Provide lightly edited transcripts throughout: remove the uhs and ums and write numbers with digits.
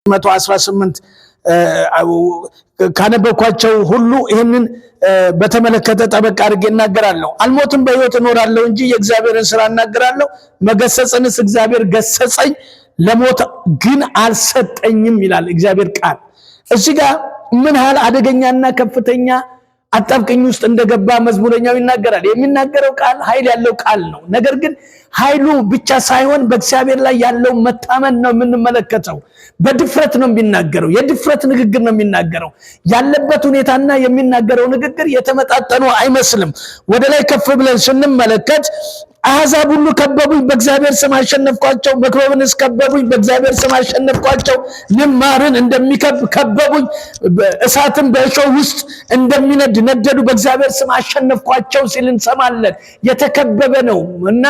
118 ካነበብኳቸው ሁሉ ይሄንን በተመለከተ ጠበቅ አድርጌ እናገራለሁ። አልሞትም በሕይወት እኖራለሁ እንጂ የእግዚአብሔርን ሥራ እናገራለሁ። መገሰጽንስ እግዚአብሔር ገሰጸኝ፣ ለሞት ግን አልሰጠኝም ይላል እግዚአብሔር ቃል። እዚህ ጋር ምን ያህል አደገኛና ከፍተኛ አጣብቀኝ ውስጥ እንደገባ መዝሙረኛው ይናገራል። የሚናገረው ቃል ኃይል ያለው ቃል ነው። ነገር ግን ኃይሉ ብቻ ሳይሆን በእግዚአብሔር ላይ ያለው መታመን ነው የምንመለከተው። በድፍረት ነው የሚናገረው። የድፍረት ንግግር ነው የሚናገረው። ያለበት ሁኔታና የሚናገረው ንግግር የተመጣጠኑ አይመስልም። ወደ ላይ ከፍ ብለን ስንመለከት አሕዛብ ሁሉ ከበቡኝ፣ በእግዚአብሔር ስም አሸነፍኳቸው። መክበብንስ ከበቡኝ፣ በእግዚአብሔር ስም አሸነፍኳቸው። ንማርን እንደሚከብ ከበቡኝ፣ እሳትን በእሾህ ውስጥ እንደሚነድ ነደዱ፣ በእግዚአብሔር ስም አሸነፍኳቸው ሲል እንሰማለን። የተከበበ ነው እና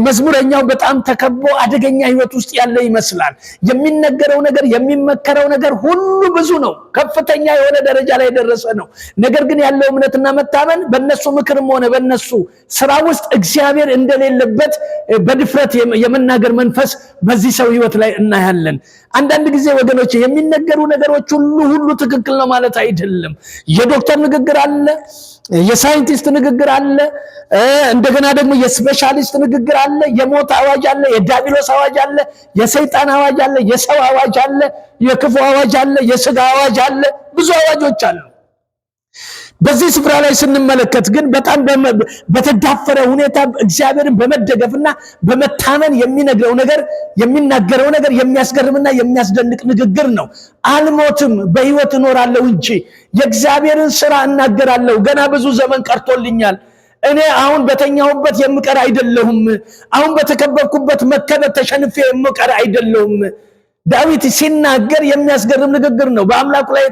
መዝሙረኛው በጣም ተከቦ አደገኛ ህይወት ውስጥ ያለ ይመስላል። የሚነገረው ነገር የሚመከረው ነገር ሁሉ ብዙ ነው። ከፍተኛ የሆነ ደረጃ ላይ የደረሰ ነው። ነገር ግን ያለው እምነትና መታመን በእነሱ ምክርም ሆነ በእነሱ ስራ ውስጥ እግዚአብሔር እንደሌለበት በድፍረት የመናገር መንፈስ በዚህ ሰው ህይወት ላይ እናያለን። አንዳንድ ጊዜ ወገኖች የሚነገሩ ነገሮች ሁሉ ትክክል ነው ማለት አይደለም። የዶክተር ንግግር አለ፣ የሳይንቲስት ንግግር አለ፣ እንደገና ደግሞ የስፔሻሊስት ንግግር አለ፣ የሞት አዋጅ አለ፣ የዲያብሎስ አዋጅ አለ፣ የሰይጣን አዋጅ አለ፣ የሰው አዋጅ አለ፣ የክፉ አዋጅ አለ፣ የሥጋ አዋጅ አለ፣ ብዙ አዋጆች አሉ። በዚህ ስፍራ ላይ ስንመለከት ግን በጣም በተዳፈረ ሁኔታ እግዚአብሔርን በመደገፍና በመታመን የሚናገረው ነገር የሚያስገርምና የሚያስደንቅ ንግግር ነው። አልሞትም በሕይወት እኖራለሁ እንጂ የእግዚአብሔርን ሥራ እናገራለሁ። ገና ብዙ ዘመን ቀርቶልኛል። እኔ አሁን በተኛሁበት የምቀር አይደለሁም። አሁን በተከበብኩበት መከበት ተሸንፌ የምቀር አይደለሁም። ዳዊት ሲናገር የሚያስገርም ንግግር ነው። በአምላኩ ላይ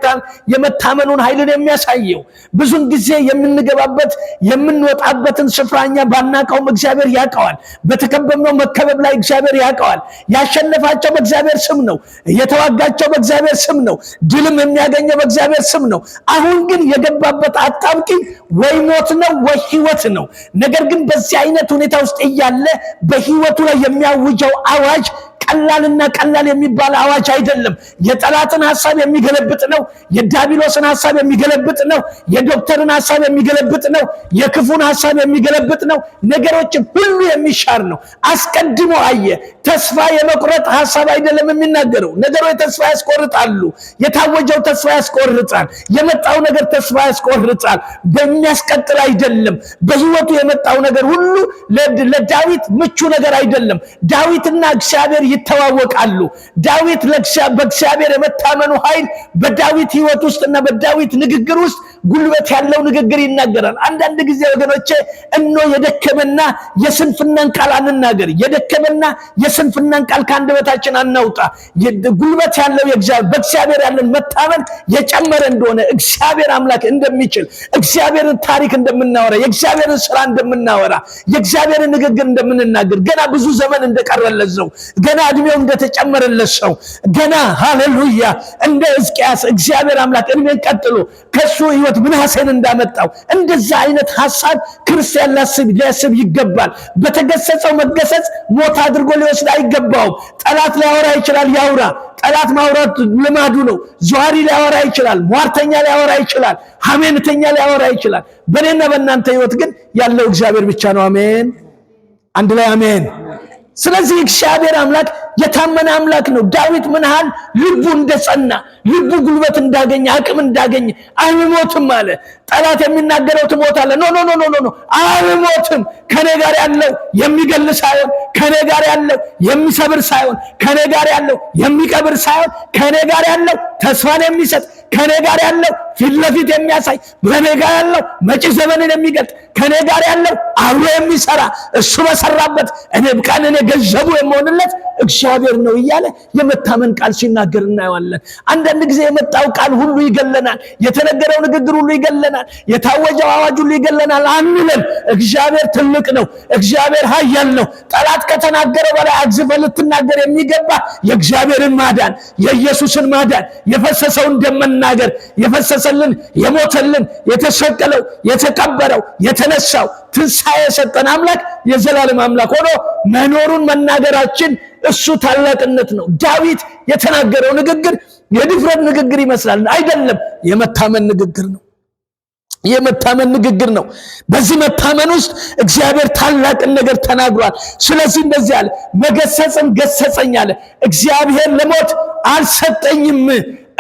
የመታመኑን ኃይልን የሚያሳየው ብዙን ጊዜ የምንገባበት የምንወጣበትን ስፍራኛ ባናቀውም እግዚአብሔር ያውቀዋል። በተከበብነው መከበብ ላይ እግዚአብሔር ያውቀዋል። ያሸነፋቸው በእግዚአብሔር ስም ነው። የተዋጋቸው በእግዚአብሔር ስም ነው። ድልም የሚያገኘው በእግዚአብሔር ስም ነው። አሁን ግን የገባበት አጣብቂኝ ወይ ሞት ነው ወይ ሕይወት ነው። ነገር ግን በዚህ አይነት ሁኔታ ውስጥ እያለ በሕይወቱ ላይ የሚያውጀው አዋጅ ቀላልና ቀላል የሚባል አዋጅ አይደለም። የጠላትን ሐሳብ የሚገለብጥ ነው። የዲያብሎስን ሐሳብ የሚገለብጥ ነው። የዶክተርን ሐሳብ የሚገለብጥ ነው። የክፉን ሐሳብ የሚገለብጥ ነው። ነገሮችን ሁሉ የሚሻር ነው። አስቀድሞ አየ። ተስፋ የመቁረጥ ሐሳብ አይደለም የሚናገረው። ነገሮች ተስፋ ያስቆርጣሉ። የታወጀው ተስፋ ያስቆርጣል። የመጣው ነገር ተስፋ ያስቆርጣል። በሚያስቀጥል አይደለም። በሕይወቱ የመጣው ነገር ሁሉ ለዳዊት ምቹ ነገር አይደለም። ዳዊትና እግዚአብሔር ይተዋወቃሉ። ዳዊት በእግዚአብሔር የመታመኑ ኃይል በዳዊት ህይወት ውስጥና በዳዊት ንግግር ውስጥ ጉልበት ያለው ንግግር ይናገራል። አንዳንድ ጊዜ ወገኖቼ የደከመና የስንፍናን ቃል አንናገር። የደከመና የስንፍናን ቃል ከአንደበታችን አናውጣ። ጉልበት ያለው በእግዚአብሔር ያለን መታመን የጨመረ እንደሆነ እግዚአብሔር አምላክ እንደሚችል፣ እግዚአብሔርን ታሪክ እንደምናወራ፣ የእግዚአብሔርን ስራ እንደምናወራ፣ የእግዚአብሔርን ንግግር እንደምንናገር፣ ገና ብዙ ዘመን እንደቀረለት ነው፣ ገና እድሜው እንደተጨመረለት ሰው፣ ገና ሃሌሉያ እንደ ሕዝቅያስ እግዚአብሔር አምላክ እድሜን ቀጥሎ ከሱ ህይወት ምናሴን እንዳመጣው እንደዛ አይነት ሐሳብ ክርስቲያን ሊያስብ ይገባል። በተገሰጸው መገሰጽ ሞት አድርጎ ሊወስድ አይገባውም። ጠላት ሊያወራ ይችላል፣ ያውራ። ጠላት ማውራት ልማዱ ነው። ዟሪ ሊያወራ ይችላል፣ ሟርተኛ ሊያወራ ይችላል፣ ሐሜንተኛ ሊያወራ ይችላል። በእኔና በእናንተ ህይወት ግን ያለው እግዚአብሔር ብቻ ነው። አሜን። አንድ ላይ አሜን። ስለዚህ እግዚአብሔር አምላክ የታመነ አምላክ ነው። ዳዊት ምን ያህል ልቡ እንደጸና፣ ልቡ ጉልበት እንዳገኘ፣ አቅም እንዳገኘ አልሞትም አለ። ጠላት የሚናገረው ትሞታለህ፣ ኖ አልሞትም። ከኔ ጋር ያለው የሚገል ሳይሆን፣ ከኔ ጋር ያለው የሚሰብር ሳይሆን፣ ከኔ ጋር ያለው የሚቀብር ሳይሆን፣ ከኔ ጋር ያለው ተስፋን የሚሰጥ፣ ከኔ ጋር ያለው ፊት ለፊት የሚያሳይ፣ ከኔ ጋር ያለው መጪ ዘመንን የሚገልጥ፣ ከኔ ጋር ያለው አብሮ የሚሰራ፣ እሱ በሰራበት እኔ ገንዘቡ የምሆንለት እግዚአብሔር ነው እያለ የመታመን ቃል ሲናገር እናየዋለን። አንዳንድ ጊዜ የመጣው ቃል ሁሉ ይገለናል። የተነገረው ንግግር ሁሉ ይገለናል። የታወጀው አዋጅ ሁሉ ይገለናል አንልም። እግዚአብሔር ትልቅ ነው። እግዚአብሔር ኃያል ነው። ጠላት ከተናገረ በላይ አግዝፈ ልትናገር የሚገባ የእግዚአብሔርን ማዳን፣ የኢየሱስን ማዳን፣ የፈሰሰውን ደም መናገር፣ የፈሰሰ የደመሰሰልን የሞተልን የተሰቀለው የተቀበረው የተነሳው ትንሣኤ የሰጠን አምላክ የዘላለም አምላክ ሆኖ መኖሩን መናገራችን እሱ ታላቅነት ነው። ዳዊት የተናገረው ንግግር የድፍረት ንግግር ይመስላል፣ አይደለም። የመታመን ንግግር ነው። የመታመን ንግግር ነው። በዚህ መታመን ውስጥ እግዚአብሔር ታላቅን ነገር ተናግሯል። ስለዚህ እንደዚህ አለ፣ መገሰጽን ገሰጸኝ አለ። እግዚአብሔር ለሞት አልሰጠኝም።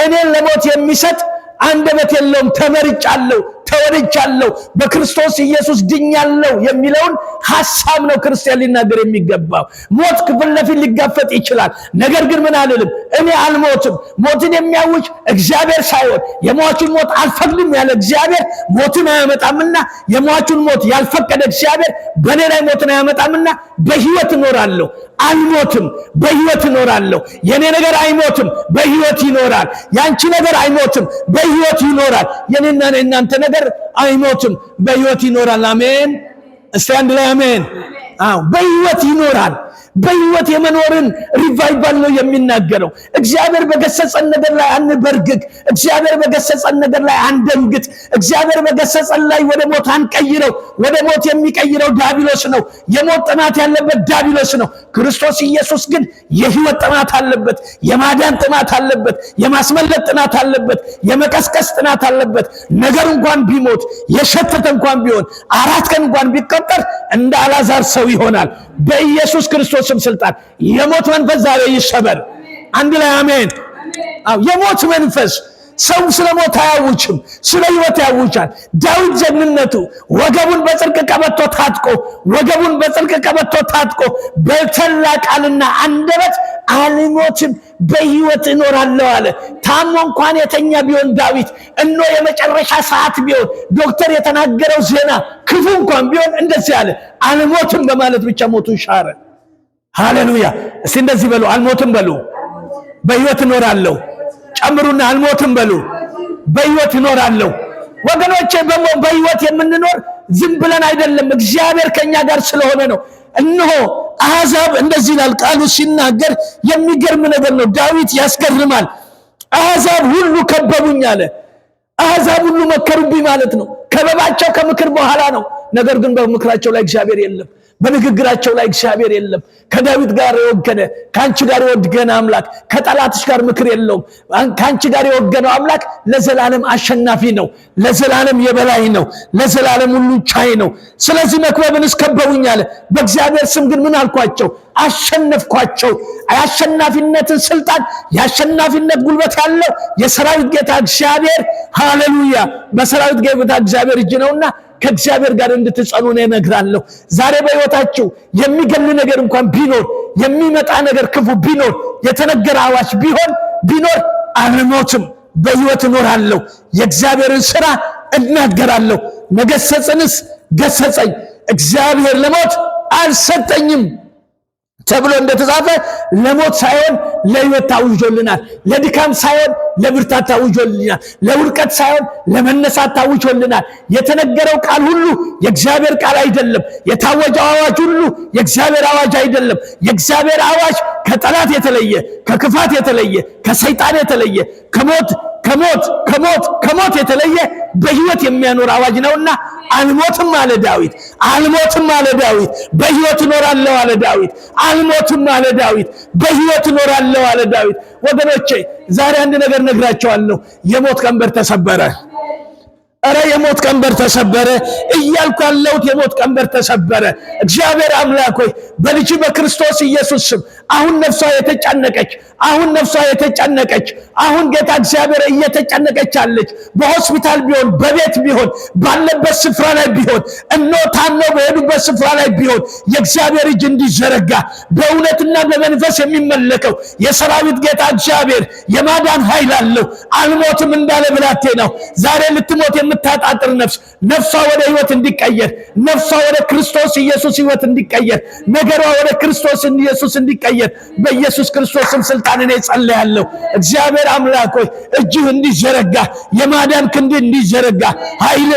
እኔን ለሞት የሚሰጥ አንደበት የለውም። ተመርጫለሁ፣ ተወልጃለሁ፣ በክርስቶስ ኢየሱስ ድኛለሁ የሚለውን ሐሳብ ነው ክርስቲያን ሊናገር የሚገባው። ሞት ክፍል ለፊት ሊጋፈጥ ይችላል። ነገር ግን ምን አልልም፣ እኔ አልሞትም። ሞትን የሚያውጅ እግዚአብሔር ሳይሆን የሟቹን ሞት አልፈቅድም ያለ እግዚአብሔር ሞትን አያመጣምና የሟቹን ሞት ያልፈቀደ እግዚአብሔር በእኔ ላይ ሞትን አያመጣምና በሕይወት እኖራለሁ። አልሞትም፣ በሕይወት እኖራለሁ። የኔ ነገር አይሞትም፣ በሕይወት ይኖራል። ያንቺ ነገር አይሞትም፣ በሕይወት ይኖራል። የኔና የናንተ ነገር አይሞትም፣ በሕይወት ይኖራል። አሜን። እስቲ አንድ ላይ አሜን። አዎ፣ በሕይወት ይኖራል። በሕይወት የመኖርን ሪቫይቫል ነው የሚናገረው። እግዚአብሔር በገሰጸን ነገር ላይ አንበርግግ። እግዚአብሔር በገሰጸን ነገር ላይ አንደንግጥ። እግዚአብሔር በገሰጸን ላይ ወደ ሞት አንቀይረው። ወደ ሞት የሚቀይረው ዲያብሎስ ነው። የሞት ጥማት ያለበት ዲያብሎስ ነው። ክርስቶስ ኢየሱስ ግን የሕይወት ጥማት አለበት። የማዳን ጥማት አለበት። የማስመለጥ ጥማት አለበት። የመቀስቀስ ጥማት አለበት። ነገር እንኳን ቢሞት የሸተተ እንኳን ቢሆን 4 ቀን እንኳን ቢቆጠር እንደ አልዓዛር ሰው ይሆናል። በኢየሱስ ክርስቶስ ስልጣን የሞት መንፈስ ዛሬ ይሰበር። አንድ ላይ አሜን። አዎ፣ የሞት መንፈስ ሰው ስለ ሞት አያውጅም፣ ስለ ሕይወት ያውጃል። ዳዊት ጀግንነቱ ወገቡን በጽድቅ ቀበቶ ታጥቆ በተላ ቃልና አንደበት አልሞትም በሕይወት እኖራለሁ አለ። ታሞ እንኳን የተኛ ቢሆን ዳዊት እኖ የመጨረሻ ሰዓት ቢሆን ዶክተር የተናገረው ዜና ክፉ እንኳን ቢሆን እንደዚህ አለ፣ አልሞትም በማለት ብቻ ሞቱን ሻረ። ሃሌሉያ! እስቲ እንደዚህ በሉ፣ አልሞትም በሉ፣ በሕይወት እኖራለሁ። ጨምሩና አልሞትም በሉ፣ በሕይወት እኖራለሁ። ወገኖቼ በሕይወት የምንኖር ዝም ብለን አይደለም፣ እግዚአብሔር ከኛ ጋር ስለሆነ ነው። እነሆ አሕዛብ እንደዚህ ይላል ቃሉ ሲናገር፣ የሚገርም ነገር ነው። ዳዊት ያስገርማል። አሕዛብ ሁሉ ከበቡኝ አለ። አሕዛብ ሁሉ መከሩብኝ ማለት ነው። ከበባቸው ከምክር በኋላ ነው። ነገር ግን በምክራቸው ላይ እግዚአብሔር የለም። በንግግራቸው ላይ እግዚአብሔር የለም። ከዳዊት ጋር የወገነ ከአንቺ ጋር የወገነ አምላክ ከጠላትሽ ጋር ምክር የለውም። ከአንቺ ጋር የወገነው አምላክ ለዘላለም አሸናፊ ነው። ለዘላለም የበላይ ነው። ለዘላለም ሁሉን ቻይ ነው። ስለዚህ መክበብን እስከበቡኝ አለ። በእግዚአብሔር ስም ግን ምን አልኳቸው? አሸነፍኳቸው። የአሸናፊነትን ስልጣን የአሸናፊነት ጉልበት ያለው የሰራዊት ጌታ እግዚአብሔር ሃሌሉያ በሰራዊት ጌታ እግዚአብሔር እጅ ነውና ከእግዚአብሔር ጋር እንድትጸኑ ነው እነግራለሁ። ዛሬ በሕይወታችሁ የሚገል ነገር እንኳን ቢኖር፣ የሚመጣ ነገር ክፉ ቢኖር፣ የተነገረ አዋጅ ቢኖር አልሞትም፣ በሕይወት እኖራለሁ። የእግዚአብሔርን ሥራ እናገራለሁ። መገሰጽንስ ገሰጸኝ፣ እግዚአብሔር ለሞት አልሰጠኝም ተብሎ እንደተጻፈ ለሞት ሳይሆን ለሕይወት ታውጆልናል። ለድካም ሳይሆን ለብርታት ታውጆልናል። ለውድቀት ሳይሆን ለመነሳት ታውጆልናል። የተነገረው ቃል ሁሉ የእግዚአብሔር ቃል አይደለም። የታወጀው አዋጅ ሁሉ የእግዚአብሔር አዋጅ አይደለም። የእግዚአብሔር አዋጅ ከጠላት የተለየ፣ ከክፋት የተለየ፣ ከሰይጣን የተለየ፣ ከሞት የተለየ በሕይወት የሚያኖር አዋጅ ነውና አልሞትም አለ ዳዊት። አልሞትም አለ ዳዊት። በሕይወት እኖራለሁ አለ ዳዊት። አልሞትም አለ ዳዊት። በሕይወት እኖራለሁ አለ ዳዊት። ወገኖቼ ዛሬ አንድ ነገር ነግራቸዋለሁ። የሞት ቀንበር ተሰበረ። እረ የሞት ቀንበር ተሰበረ እያልኩ ያለሁት የሞት ቀንበር ተሰበረ። እግዚአብሔር አምላክ ሆይ በልጅ በክርስቶስ ኢየሱስ ስም አሁን ነፍሷ የተጨነቀች አሁን ጌታ እግዚአብሔር እየተጨነቀች አለች። በሆስፒታል ቢሆን በቤት ቢሆን ባለበት ስፍራ ላይ ቢሆን ታመው በሄዱበት ስፍራ ላይ ቢሆን የእግዚአብሔር እጅ እንዲዘረጋ በእውነትና በመንፈስ የሚመለከው የሰራዊት ጌታ እግዚአብሔር የማዳን ኃይል አለው። አልሞትም እንዳለ ብላቴናው ዛሬ ልትሞት የምታጣጥር ነፍሷ ወደ ሕይወት እንዲቀየር፣ ነፍሷ ወደ ክርስቶስ ኢየሱስ ሕይወት እንዲቀየር፣ ነገሯ ወደ ክርስቶስ ኢየሱስ እንዲቀየር በኢየሱስ ክርስቶስም ስልጣን እኔ ጸልያለሁ። እግዚአብሔር አምላክ ሆይ እጅህ እንዲዘረጋ፣ የማዳን ክንድ እንዲዘረጋ፣ ኃይል